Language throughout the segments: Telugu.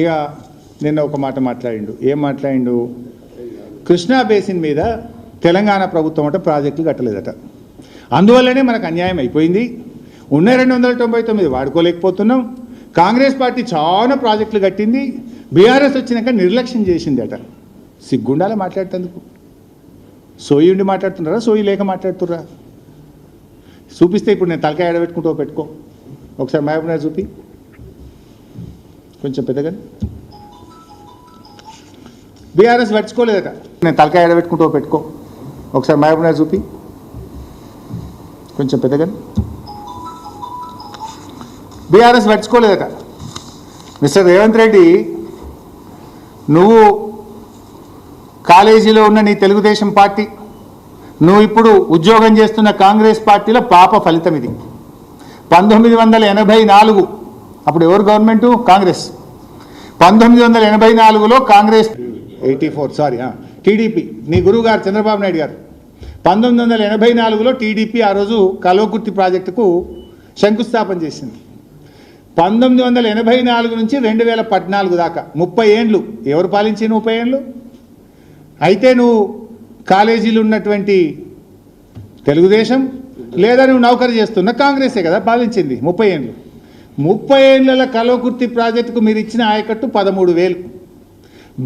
ఇక నిన్న ఒక మాట మాట్లాడిండు. ఏం మాట్లాడిండు? కృష్ణా బేసిన్ మీద తెలంగాణ ప్రభుత్వం అంటే ప్రాజెక్టులు కట్టలేదట. అందువల్లనే మనకు అన్యాయం అయిపోయింది. ఉన్న 299 వాడుకోలేకపోతున్నాం. కాంగ్రెస్ పార్టీ చాలా ప్రాజెక్టులు కట్టింది, బీఆర్ఎస్ వచ్చినాక నిర్లక్ష్యం చేసిందట. సిగ్గుండాల మాట్లాడుతందుకు. సోయి ఉండి మాట్లాడుతున్నారా, సోయి లేక మాట్లాడుతుర్రా? చూపిస్తే ఇప్పుడు నేను తలకాయ ఎడబెట్టుకుంటూ పెట్టుకో. ఒకసారి మహబూబ్నగర్ చూపి, కొంచెం పెద్దగా. బీఆర్ఎస్ పట్టుకోలేదట. నేను తలకాయ ఎడబెట్టుకుంటూ పెట్టుకో. ఒకసారి మహబూబ్నగర్ చూపి, కొంచెం పెద్దగా. బీఆర్ఎస్ పట్టుకోలేదట. మిస్టర్ రేవంత్ రెడ్డి, నువ్వు కాలేజీలో ఉన్న నీ తెలుగుదేశం పార్టీ, నువ్వు ఇప్పుడు ఉద్యోగం చేస్తున్న కాంగ్రెస్ పార్టీలో పాప ఫలితం ఇది. 1984 అప్పుడు ఎవరు గవర్నమెంటు? కాంగ్రెస్. 1984లో కాంగ్రెస్ 84 టీడీపీ, నీ గురువు గారు చంద్రబాబు నాయుడు గారు 1984లో టీడీపీ ఆ రోజు కల్వకుర్తి ప్రాజెక్టుకు శంకుస్థాపన చేసింది. 1984 నుంచి 2014 దాకా 30 ఏండ్లు ఎవరు పాలించిన? 30 ఏండ్లు. అయితే నువ్వు కాలేజీలు ఉన్నటువంటి తెలుగుదేశం లేదా నువ్వు నౌకరు చేస్తున్న కాంగ్రెసే కదా పాలించింది 30 ఏండ్లు. 30 ఏండ్ల కల్వకుర్తి ప్రాజెక్టుకు మీరు ఇచ్చిన ఆయకట్టు 13,000.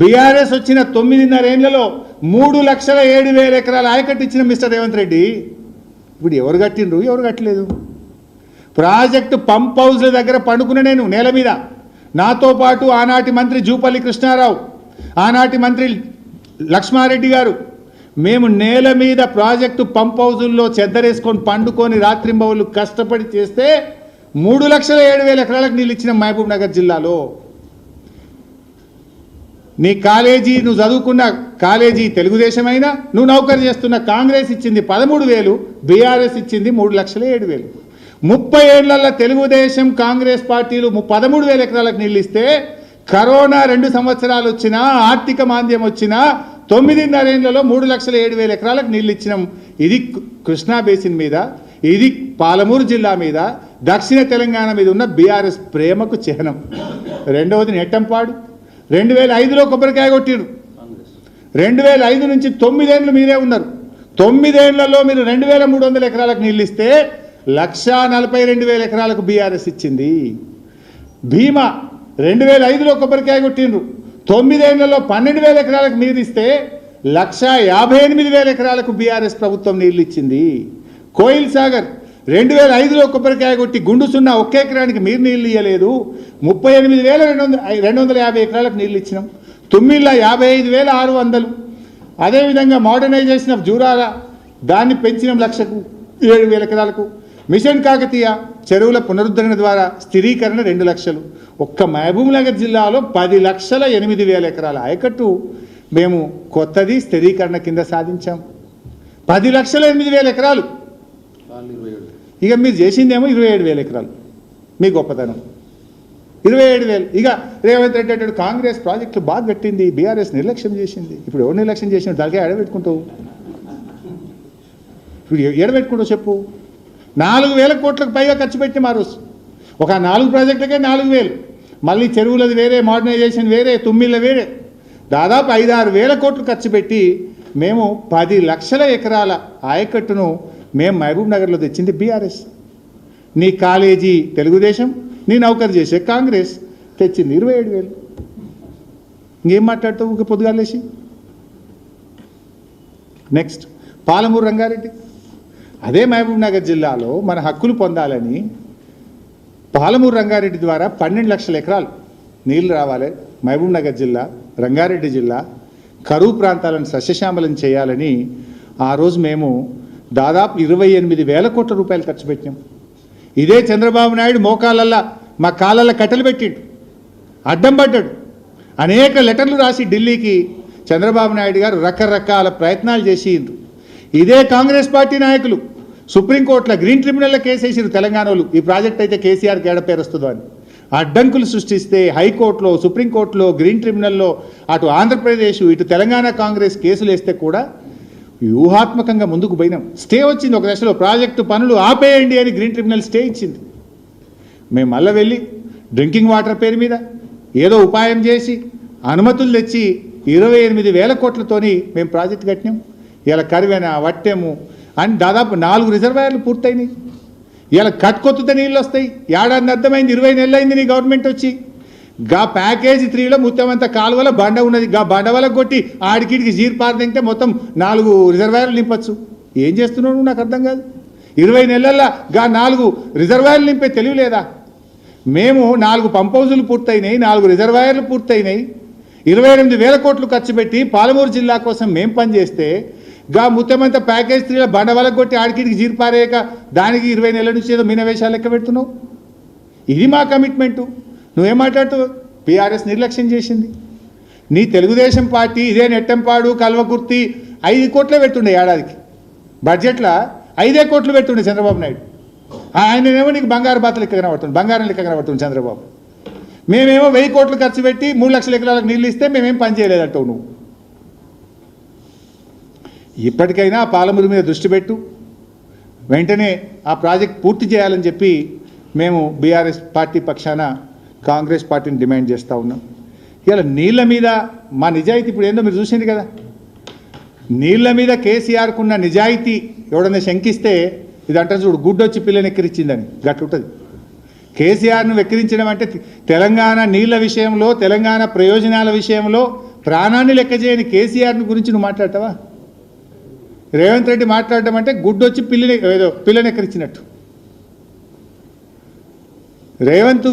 బీఆర్ఎస్ వచ్చిన 9.5 ఏండ్లలో 3,07,000 ఎకరాల ఆయకట్టు ఇచ్చిన మిస్టర్ రేవంత్ రెడ్డి. ఇప్పుడు ఎవరు కట్టిండ్రు, ఎవరు కట్టలేదు? ప్రాజెక్టు పంప్ హౌస్ల దగ్గర పండుకున్న నేను నేల మీద, నాతో పాటు ఆనాటి మంత్రి జూపల్లి కృష్ణారావు, ఆనాటి మంత్రి లక్ష్మారెడ్డి గారు, మేము నేల మీద ప్రాజెక్టు పంప్ హౌజుల్లో చెద్దరేసుకొని పండుకొని రాత్రింబవళ్ళు కష్టపడి చేస్తే 3,07,000 ఎకరాలకు నీళ్ళు ఇచ్చిన మహబూబ్ నగర్ జిల్లాలో. నీ కాలేజీ, నువ్వు చదువుకున్న కాలేజీ తెలుగుదేశం అయినా, నువ్వు నౌకరు చేస్తున్న కాంగ్రెస్ ఇచ్చింది 13,000, బీఆర్ఎస్ ఇచ్చింది 3,07,000. 30 ఏళ్లలో తెలుగుదేశం కాంగ్రెస్ పార్టీలు 13,000 ఎకరాలకు నీళ్ళు ఇస్తే, కరోనా 2 సంవత్సరాలు వచ్చినా, ఆర్థిక మాంద్యం వచ్చినా 9.5 ఏళ్లలో 3,07,000 ఎకరాలకు నీళ్ళు ఇచ్చినాం. ఇది కృష్ణా బేసిన్ మీద, ఇది పాలమూరు జిల్లా మీద, దక్షిణ తెలంగాణ మీద ఉన్న బీఆర్ఎస్ ప్రేమకు చిహ్నం. రెండవది నెట్టంపాడు. 2005లో కొబ్బరికాయ కొట్టిరు. 2005 నుంచి 9 ఏళ్ళు మీరే ఉన్నారు. 9 ఏళ్లలో మీరు 2,300 ఎకరాలకు నీళ్ళు ఇస్తే 1,42,000 ఎకరాలకు బీఆర్ఎస్ ఇచ్చింది. భీమా 2005లో కొబ్బరికాయ కొట్టిండ్రు. 9 ఏళ్లలో 12,000 ఎకరాలకు నీరు ఇస్తే 1,58,000 ఎకరాలకు బీఆర్ఎస్ ప్రభుత్వం నీళ్లు ఇచ్చింది. కోయిల్ సాగర్ 2005లో కొబ్బరికాయ కొట్టి గుండు సున్నా 1 ఎకరానికి మీరు నీళ్లు ఇవ్వలేదు. 38,250 ఎకరాలకు నీళ్లు ఇచ్చినాం. తుమ్మిళ్ళ 55,600. అదేవిధంగా మోడర్నైజేషన్ ఆఫ్ జూరాల, దాన్ని పెంచినాం 1,07,000 ఎకరాలకు. మిషన్ కాకతీయ చెరువుల పునరుద్ధరణ ద్వారా స్థిరీకరణ 2 లక్షలు. ఒక్క మహబూబ్ నగర్ జిల్లాలో 10,08,000 ఎకరాల ఆయకట్టు మేము కొత్తది స్థిరీకరణ కింద సాధించాం. 10,08,000 ఎకరాలు. ఇక మీరు చేసిందేమో 27,000 ఎకరాలు. మీ గొప్పతనం 27,000. ఇక రేవంత్ రెడ్డి అంటాడు కాంగ్రెస్ ప్రాజెక్టులు బాగా కట్టింది, బీఆర్ఎస్ నిర్లక్ష్యం చేసింది. ఇప్పుడు ఎవరు నిర్లక్ష్యం చేసిన దానికే ఎడబెట్టుకుంటావు? ఇప్పుడు ఎడబెట్టుకుంటావు చెప్పు. 4,000 కోట్లకు పైగా ఖర్చు పెట్టిన ఆ రోజు. ఒక 4 ప్రాజెక్టులకే 4,000. మళ్ళీ చెరువులది వేరే, మోడర్నైజేషన్ వేరే, తుమ్మిళ్ళ వేరే, దాదాపు 5-6 కోట్లు ఖర్చు పెట్టి మేము 10 లక్షల ఎకరాల ఆయకట్టును మేము మహబూబ్ నగర్లో తెచ్చింది బీఆర్ఎస్. నీ కాలేజీ తెలుగుదేశం, నీ నౌకరు చేసే కాంగ్రెస్ తెచ్చింది 27,000. ఇంకేం మాట్లాడుతావు ఊక పొద్దుగాలేసి? నెక్స్ట్ పాలమూరు రంగారెడ్డి. అదే మహబూబ్ నగర్ జిల్లాలో మన హక్కులు పొందాలని పాలమూరు రంగారెడ్డి ద్వారా 12 లక్షల ఎకరాలు నీళ్లు రావాలి. మహబూబ్ నగర్ జిల్లా, రంగారెడ్డి జిల్లా కరువు ప్రాంతాలను సస్యశ్యామలం చేయాలని ఆ రోజు మేము దాదాపు 28,000 కోట్ల రూపాయలు ఖర్చు పెట్టినాం. ఇదే చంద్రబాబు నాయుడు మోకాళ్ళల్లో మా కాళ్ళల్లో కట్టెలు పెట్టిండు, అడ్డం పడ్డాడు. అనేక లెటర్లు రాసి ఢిల్లీకి చంద్రబాబు నాయుడు గారు రకరకాల ప్రయత్నాలు చేసిండ్రు. ఇదే కాంగ్రెస్ పార్టీ నాయకులు సుప్రీంకోర్టులో గ్రీన్ ట్రిబ్యునల్లో కేసు వేసారు తెలంగాణలో, ఈ ప్రాజెక్ట్ అయితే కేసీఆర్కి ఏడ పేరు వస్తుందో అని. అడ్డంకులు సృష్టిస్తే హైకోర్టులో, సుప్రీంకోర్టులో, గ్రీన్ ట్రిబ్యునల్లో అటు ఆంధ్రప్రదేశ్ ఇటు తెలంగాణ కాంగ్రెస్ కేసులు వేస్తే కూడా వ్యూహాత్మకంగా ముందుకు పోయినాం. స్టే వచ్చింది ఒక దశలో, ప్రాజెక్టు పనులు ఆపేయండి అని గ్రీన్ ట్రిబ్యునల్ స్టే ఇచ్చింది. మేము మళ్ళీ వెళ్ళి డ్రింకింగ్ వాటర్ పేరు మీద ఏదో ఉపాయం చేసి అనుమతులు తెచ్చి 28,000 కోట్లతోని మేము ప్రాజెక్టు కట్టినాం. ఇలా కరివెన వట్టెము అని దాదాపు 4 రిజర్వాయర్లు పూర్తయినాయి. ఇలా కట్టుకొత్తుతే నీళ్ళు వస్తాయి. ఏడాది అర్థమైంది, 20 నెలలు అయింది నీ గవర్నమెంట్ వచ్చి. గా ప్యాకేజీ 3లో మొత్తమంతా కాలువల బండ ఉన్నది. గా బండ వరకు కొట్టి ఆడికిడికి జీర్పారు తింటే మొత్తం 4 రిజర్వాయర్లు నింపచ్చు. ఏం చేస్తున్నావు నాకు అర్థం కాదు. 20 నెలల్లో గా 4 రిజర్వాయర్లు నింపే తెలివి లేదా? మేము 4 పంప్ హౌజులు పూర్తయినాయి, 4 రిజర్వాయర్లు పూర్తయినాయి. 28,000 కోట్లు ఖర్చు పెట్టి పాలమూరు జిల్లా కోసం మేం పనిచేస్తే గా ముత్తమంతా ప్యాకేజ్ 3లో బండ వరకు కొట్టి ఆడికిడికి జీర్పారేక దానికి 20 నెలల నుంచి ఏదో మీనవేషాలు లెక్క పెడుతున్నావు. ఇది మా కమిట్మెంటు. నువ్వేం మాట్లాడుతావు? PRS నిర్లక్ష్యం చేసింది. నీ తెలుగుదేశం పార్టీ ఇదే నెట్టంపాడు కల్వకుర్తి 5 కోట్లే పెట్టుండే ఏడాదికి. బడ్జెట్లో 5 కోట్లు పెట్టుండే చంద్రబాబు నాయుడు. ఆయనేమో నీకు బంగారు బాత లెక్క కనబడుతుంది, బంగారం లెక్క కనబడుతుంది చంద్రబాబు. మేమేమో 1000 కోట్లు ఖర్చు పెట్టి 3 లక్షల ఎకరాలకు నీళ్ళు ఇస్తే మేమేం పని చేయలేదంటావు నువ్వు. ఇప్పటికైనా పాలమూరు మీద దృష్టి పెట్టు, వెంటనే ఆ ప్రాజెక్ట్ పూర్తి చేయాలని చెప్పి మేము BRS పార్టీ పక్షాన కాంగ్రెస్ పార్టీని డిమాండ్ చేస్తూ ఉన్నాం. ఇలా నీళ్ళ మీద మా నిజాయితీ ఇప్పుడు ఏందో మీరు చూసింది కదా. నీళ్ళ మీద కేసీఆర్కు ఉన్న నిజాయితీ ఎవడన్నా శంకిస్తే ఇదంటే చూడు గుడ్డొచ్చి పిల్లని ఎక్కిరించిందని గట్లుంటుంది. కేసీఆర్ను వెక్కిరించడం అంటే తెలంగాణ నీళ్ళ విషయంలో, తెలంగాణ ప్రయోజనాల విషయంలో ప్రాణాన్ని లెక్క చేయని కేసీఆర్ని గురించి నువ్వు మాట్లాడతావా? రేవంత్ రెడ్డి మాట్లాడడం అంటే గుడ్డొచ్చి పిల్లని ఎక్కిరించినట్టు. రేవంత్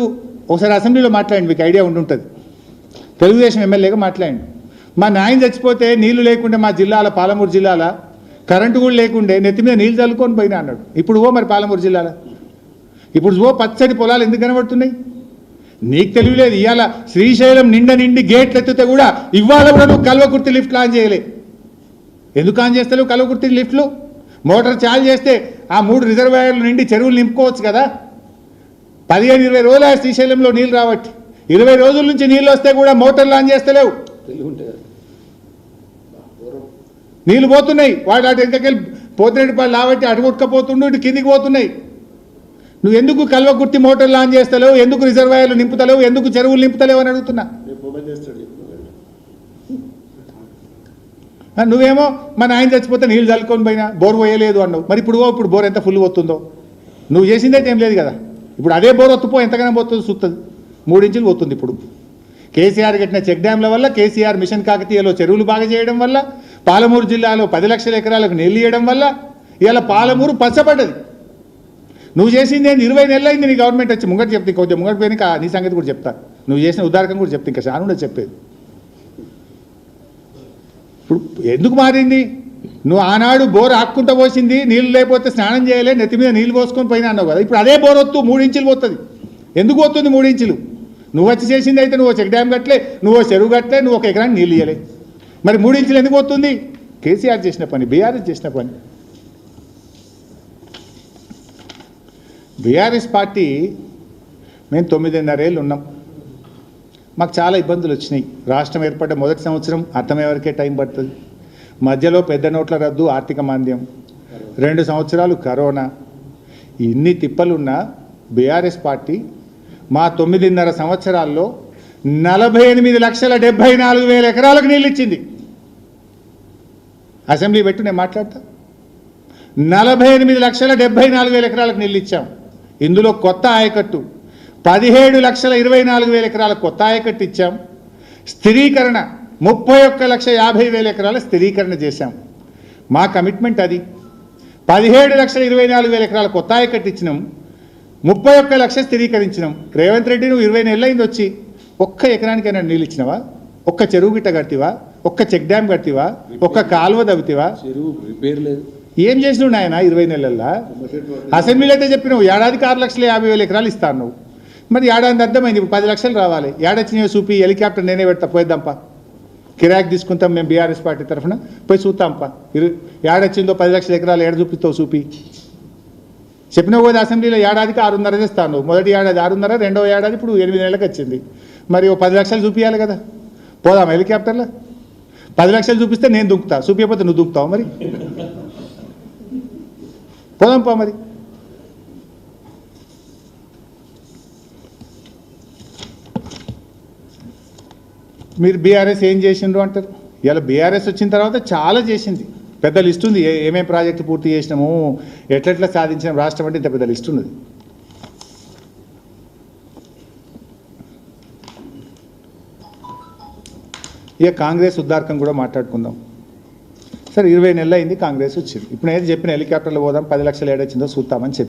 ఒకసారి అసెంబ్లీలో మాట్లాడండి, మీకు ఐడియా ఉండుంటుంది. తెలుగుదేశం ఎమ్మెల్యేగా మాట్లాడండి. మా నాయన చచ్చిపోతే నీళ్లు లేకుండే మా జిల్లాల పాలమూరు జిల్లాల కరెంటు కూడా లేకుండే నెత్తి మీద నీళ్ళు చల్లుకొని పోయినా అన్నాడు. ఇప్పుడు మరి పాలమూరు జిల్లాల ఇప్పుడు పచ్చడి పొలాలు ఎందుకు కనబడుతున్నాయి? నీకు తెలియలేదు. ఇవాళ శ్రీశైలం నిండి గేట్లు ఎత్తితే కూడా ఇవాళ కూడా నువ్వు కల్వకుర్తి లిఫ్ట్లు ఆన్ చేయలే. ఎందుకు ఆన్ చేస్తలేవు కల్వకుర్తి లిఫ్ట్లు? మోటార్ చాలు చేస్తే ఆ 3 రిజర్వాయర్లు నిండి చెరువులు నింపుకోవచ్చు కదా. 15-20 రోజులు శ్రీశైలంలో నీళ్ళు రావట్టి 20 రోజుల నుంచి నీళ్ళు వస్తే కూడా మోటార్లు ఆన్ చేస్తలేవు. నీళ్ళు పోతున్నాయి. వాడు అటు ఎంతకెళ్ళి పోతిరెడ్డిపాడు లావట్టి అటు కొట్టుకపోతుండు, ఇటు కిందికి పోతున్నాయి. నువ్వు ఎందుకు కల్వకుర్తి మోటార్లు ఆన్ చేస్తలేవు? ఎందుకు రిజర్వాయర్లు నింపుతలేవు? ఎందుకు చెరువులు నింపుతలేవు అని అడుగుతున్నా. నువ్వేమో మన ఆయన చచ్చిపోతే నీళ్ళు చల్లుకొని పోయినా బోర్ పోయలేదు అన్నావు. మరి ఇప్పుడు బోర్ ఎంత ఫుల్ పోతుందో నువ్వు చేసిందైతే ఏం లేదు కదా. ఇప్పుడు అదే బోర్ ఒత్తుపో ఎంతగానో పోతుంది చూస్తుంది. 3 ఇంచులు పోతుంది. ఇప్పుడు కేసీఆర్ కట్టిన చెక్ డ్యాంల వల్ల, కేసీఆర్ మిషన్ కాకతీయలో చెరువులు బాగా చేయడం వల్ల, పాలమూరు జిల్లాలో 10 లక్షల ఎకరాలకు నీళ్ళు ఇవ్వడం వల్ల ఇలా పాలమూరు పచ్చబడ్డది. నువ్వు చేసింది ఏంది? 20 నెలలు అయింది నీ గవర్నమెంట్ వచ్చి. ముంగట చెప్తే కొంచెం ముంగట పోయినాక నీ సంగతి కూడా చెప్తా. నువ్వు చేసిన ఉదారకం కూడా చెప్తే ఇంకా చాలా ఉండదు చెప్పేది. ఇప్పుడు ఎందుకు మారింది? నువ్వు ఆనాడు బోర్ ఆక్కుంటూ పోసింది, నీళ్ళు లేకపోతే స్నానం చేయలే, నెత్తి మీద నీళ్ళు పోసుకొని పోయినా అన్నావు కదా. ఇప్పుడు అదే బోర్ వస్తూ 3 ఇంచులు పోతుంది. ఎందుకు పోతుంది 3 ఇంచులు? నువ్వు వచ్చి చేసింది అయితే నువ్వు చెక్ డ్యామ్ కట్టలే, నువ్వు చెరువు కట్టలే, నువ్వు 1 ఎకరానికి నీళ్ళు ఇవ్వలే. మరి 3 ఇంచులు ఎందుకు పోతుంది? కేసీఆర్ చేసిన పని, BRS చేసిన పని. BRS పార్టీ మేము 9.5 ఏళ్ళు ఉన్నాం. మాకు చాలా ఇబ్బందులు వచ్చినాయి. రాష్ట్రం ఏర్పడ్డ మొదటి సంవత్సరం అర్థమయ్యే వరకే టైం పడుతుంది. మధ్యలో పెద్ద నోట్ల రద్దు, ఆర్థిక మాంద్యం, 2 సంవత్సరాలు కరోనా. ఇన్ని తిప్పలున్న BRS పార్టీ మా 9.5 సంవత్సరాల్లో 48,74,000 ఎకరాలకు నీళ్ళు ఇచ్చింది. అసెంబ్లీ పెట్టి నేను మాట్లాడతా. 48,74,000 ఎకరాలకు నీళ్ళు ఇచ్చాం. ఇందులో కొత్త ఆయకట్టు 17,24,000 ఎకరాలకు కొత్త ఆయకట్టు ఇచ్చాం. స్థిరీకరణ 31,50,000 ఎకరాల స్థిరీకరణ చేశాం. మా కమిట్మెంట్ అది. 17,24,000 ఎకరాల కొత్త ఆయకట్టు ఇచ్చినాం, 31 లక్షలు స్థిరీకరించినాం. రేవంత్ రెడ్డి నువ్వు 20 నెలలు అయింది వచ్చి, 1 ఎకరానికైనా నీళ్ళు ఇచ్చినావా? 1 చెరువు గిట్ట కట్టివా? 1 చెక్ డ్యామ్ కట్టివా? 1 కాలువ దవ్వుతివా? ఏం చేసినావు నాయన 20 నెలల్లో? అసెంబ్లీలో అయితే చెప్పినావు ఏడాదికి 6,50,000 ఎకరాలు ఇస్తాను నువ్వు. మరి ఏడాది అర్థమైంది. ఇప్పుడు 10 లక్షలు రావాలి. ఏడొచ్చినాయో చూపి, హెలికాప్టర్ నేనే పెడతా, పోయిద్దాంపా, కిరాక్ తీసుకుంటాం మేము BRS పార్టీ తరఫున, పోయి చూస్తాంపా. ఏడొచ్చిందో 10 లక్షల ఎకరాలు ఏడ చూపిస్తావు చూపి. చెప్పినావు కదా అసెంబ్లీలో ఏడాదికి 6.5 చేస్తాను. మొదటి ఏడాది 6.5, రెండవ ఏడాది ఇప్పుడు 8 నెలలకు వచ్చింది. మరి 10 లక్షలు చూపించాలి కదా. పోదాం హెలికాప్టర్లో. 10 లక్షలు చూపిస్తే నేను దుంకుతా, చూపించకపోతే నువ్వు దుంకుతావు. మరి పోదాంపా. మరి మీరు బీఆర్ఎస్ ఏం చేసిండ్రు అంటారు. ఇలా బీఆర్ఎస్ వచ్చిన తర్వాత చాలా చేసింది, పెద్ద లిస్ట్ ఉంది. ఏమేం ప్రాజెక్టు పూర్తి చేసినాము, ఎట్లెట్లా సాధించినాం రాష్ట్రం అంటే ఇంత పెద్ద లిస్ట్ ఉన్నది. ఇక కాంగ్రెస్ ఉద్దారకం కూడా మాట్లాడుకుందాం. సరే 20 నెలలు అయింది కాంగ్రెస్ వచ్చింది. ఇప్పుడు నేను చెప్పిన హెలికాప్టర్లో పోదాం 10 లక్షలు ఏడొచ్చిందో చూస్తామని చెప్పి